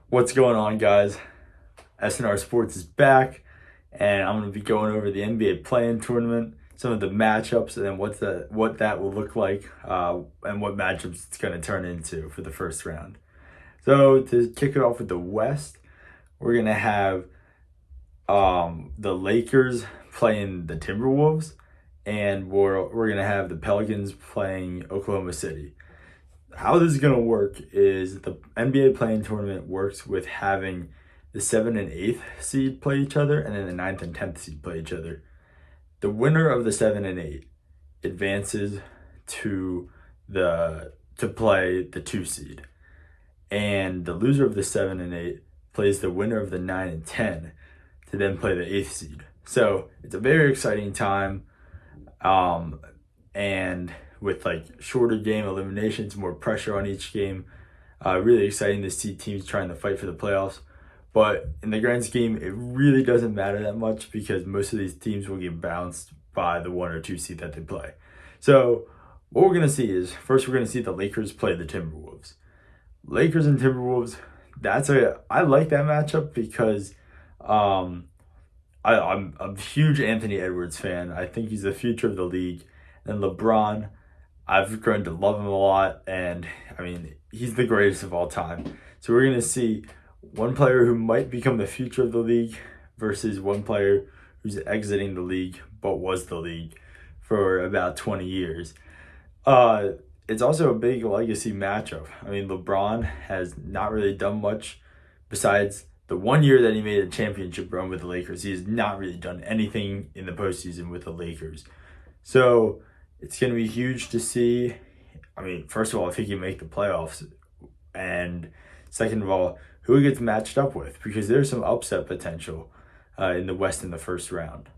What's going on, guys? SNR Sports is back, and I'm going to be going over the NBA play-in tournament, some of the matchups, and then what that will look like, and what matchups it's going to turn into for the first round. So to kick it off with the West, we're going to have the Lakers playing the Timberwolves, and we're going to have the Pelicans playing Oklahoma City. How this is going to work is the NBA play-in tournament works with having the 7th and 8th seed play each other, and then the 9th and 10th seed play each other. The winner of the 7 and 8 advances to play the 2 seed, and the loser of the 7 and 8 plays the winner of the 9 and 10 to then play the 8th seed. So it's a very exciting time, and with like shorter game eliminations, more pressure on each game. Really exciting to see teams trying to fight for the playoffs. But in the grand scheme, it really doesn't matter that much because most of these teams will get bounced by the 1 or 2 seed that they play. So what we're going to see is, first we're going to see the Lakers play the Timberwolves. Lakers and Timberwolves, I like that matchup because I'm a huge Anthony Edwards fan. I think he's the future of the league. And LeBron, I've grown to love him a lot, and I mean, he's the greatest of all time. So we're going to see one player who might become the future of the league versus one player who's exiting the league but was the league for about 20 years. It's also a big legacy matchup. I mean, LeBron has not really done much besides the 1 year that he made a championship run with the Lakers. He has not really done anything in the postseason with the Lakers. So it's going to be huge to see. I mean, first of all, if he can make the playoffs, and second of all, who he gets matched up with, because there's some upset potential in the West in the first round.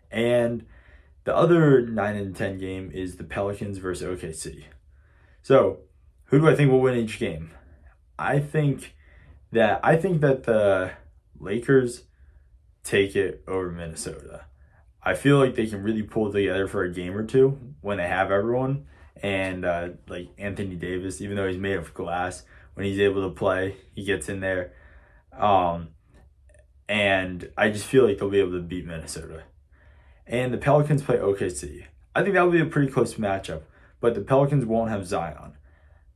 And the other 9 and 10 game is the Pelicans versus OKC. So who do I think will win each game? I think that the Lakers take it over Minnesota. I feel like they can really pull together for a game or two when they have everyone. And like Anthony Davis, even though he's made of glass, when he's able to play, he gets in there. And I just feel like they'll be able to beat Minnesota. And the Pelicans play OKC. I think that'll be a pretty close matchup, but the Pelicans won't have Zion.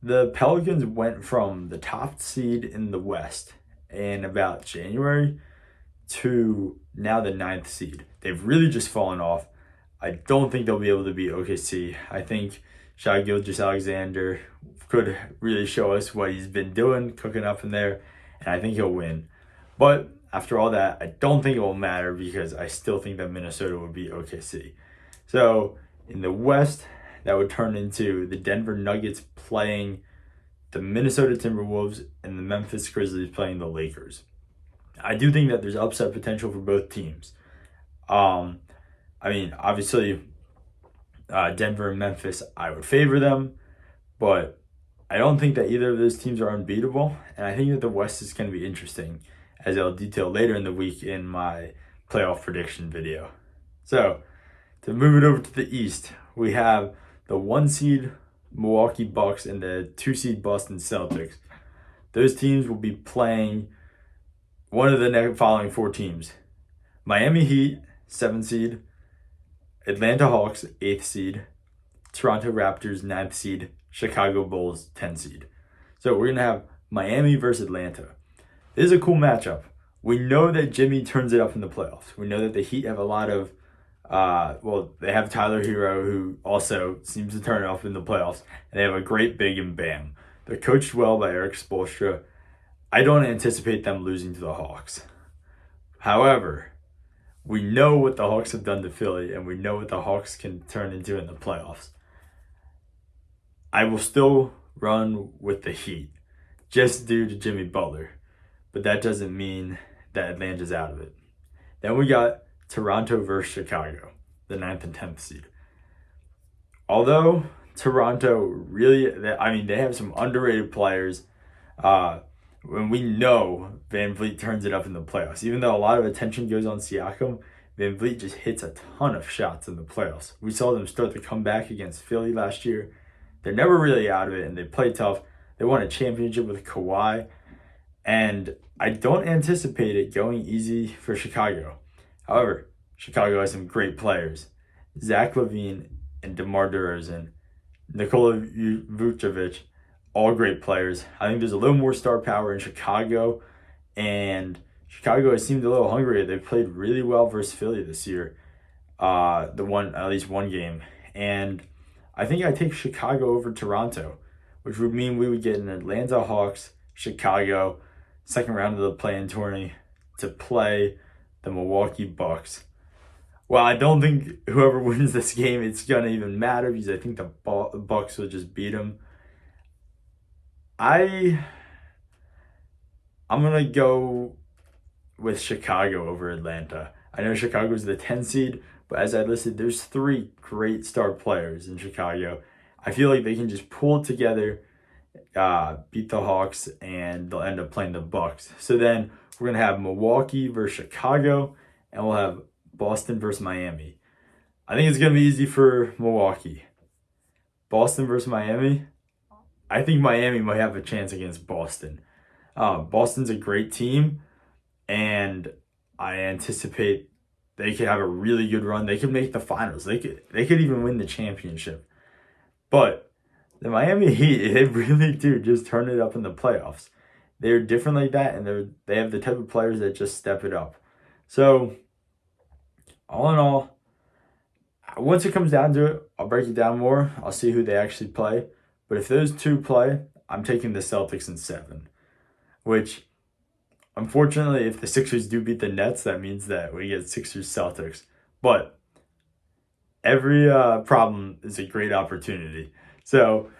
The Pelicans went from the top seed in the West in about January to now the 9th seed. They've really just fallen off. I don't think they'll be able to beat OKC. I think Shai Gilgeous-Alexander could really show us what he's been doing, cooking up in there, and I think he'll win. But after all that, I don't think it will matter because I still think that Minnesota will beat OKC. So in the West, that would turn into the Denver Nuggets playing the Minnesota Timberwolves and the Memphis Grizzlies playing the Lakers. I do think that there's upset potential for both teams. I mean, obviously, Denver and Memphis, I would favor them, but I don't think that either of those teams are unbeatable, and I think that the West is going to be interesting, as I'll detail later in the week in my playoff prediction video. So, to move it over to the East, we have the 1 seed Milwaukee Bucks and the 2 seed Boston Celtics. Those teams will be playing one of the following 4 teams: Miami Heat, 7th seed, Atlanta Hawks, 8th seed, Toronto Raptors, 9th seed, Chicago Bulls, 10th seed. So we're going to have Miami versus Atlanta. This is a cool matchup. We know that Jimmy turns it up in the playoffs. We know that the Heat have a lot of, they have Tyler Hero, who also seems to turn it off in the playoffs, and they have a great big and Bam. They're coached well by Eric Spoelstra. I don't anticipate them losing to the Hawks. However, we know what the Hawks have done to Philly, and we know what the Hawks can turn into in the playoffs. I will still run with the Heat, just due to Jimmy Butler, but that doesn't mean that Atlanta's out of it. Then we got Toronto versus Chicago, the 9th and 10th seed. Although Toronto really, they have some underrated players. When we know Van Vliet turns it up in the playoffs, even though a lot of attention goes on Siakam, Van Vliet just hits a ton of shots in the playoffs. We saw them start to come back against Philly last year. They're never really out of it, and they play tough. They won a championship with Kawhi, And I don't anticipate it going easy for Chicago. However, Chicago has some great players. Zach LaVine and DeMar DeRozan, Nikola Vucevic, all great players. I think there's a little more star power in Chicago, and Chicago has seemed a little hungrier. They played really well versus Philly this year, at least one game, and I think I take Chicago over Toronto, which would mean we would get an Atlanta Hawks, Chicago, second round of the play-in tourney to play the Milwaukee Bucks. Well, I don't think whoever wins this game, it's gonna even matter because I think the Bucks will just beat them. I'm gonna go with Chicago over Atlanta. I know Chicago's the 10 seed, but as I listed, there's 3 great star players in Chicago. I feel like they can just pull it together, beat the Hawks, and they'll end up playing the Bucks. So then we're gonna have Milwaukee versus Chicago, and we'll have Boston versus Miami. I think it's gonna be easy for Milwaukee. Boston versus Miami. I think Miami might have a chance against Boston. Boston's a great team, and I anticipate they could have a really good run. They could make the finals. They could even win the championship. But the Miami Heat, they really do just turn it up in the playoffs. They're different like that, and they have the type of players that just step it up. So, all in all, once it comes down to it, I'll break it down more. I'll see who they actually play. But if those 2 play, I'm taking the Celtics in 7. Which, unfortunately, if the Sixers do beat the Nets, that means that we get Sixers-Celtics. But every problem is a great opportunity. So,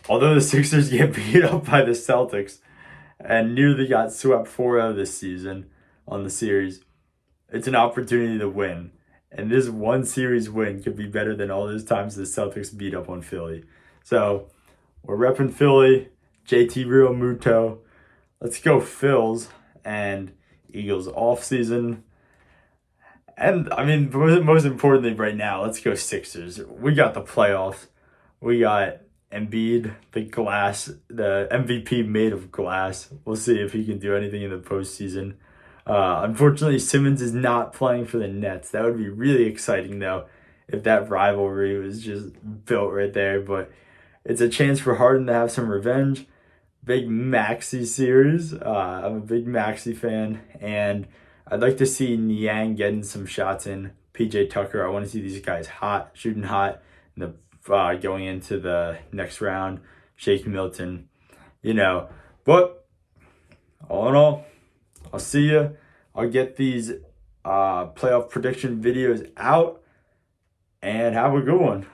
although the Sixers get beat up by the Celtics and nearly got swept 4-0 this season on the series, it's an opportunity to win. And this one series win could be better than all those times the Celtics beat up on Philly. So, we're repping Philly, JT Realmuto. Let's go Phils and Eagles off season. And, I mean, most importantly right now, let's go Sixers. We got the playoffs. We got Embiid, the MVP made of glass. We'll see if he can do anything in the postseason. Unfortunately, Simmons is not playing for the Nets. That would be really exciting, though, if that rivalry was just built right there. But it's a chance for Harden to have some revenge. Big Maxey series. I'm a big Maxey fan, and I'd like to see Niang getting some shots in. PJ Tucker, I want to see these guys shooting hot, in the going into the next round. Shake Milton, But all in all, I'll see you. I'll get these playoff prediction videos out, and have a good one.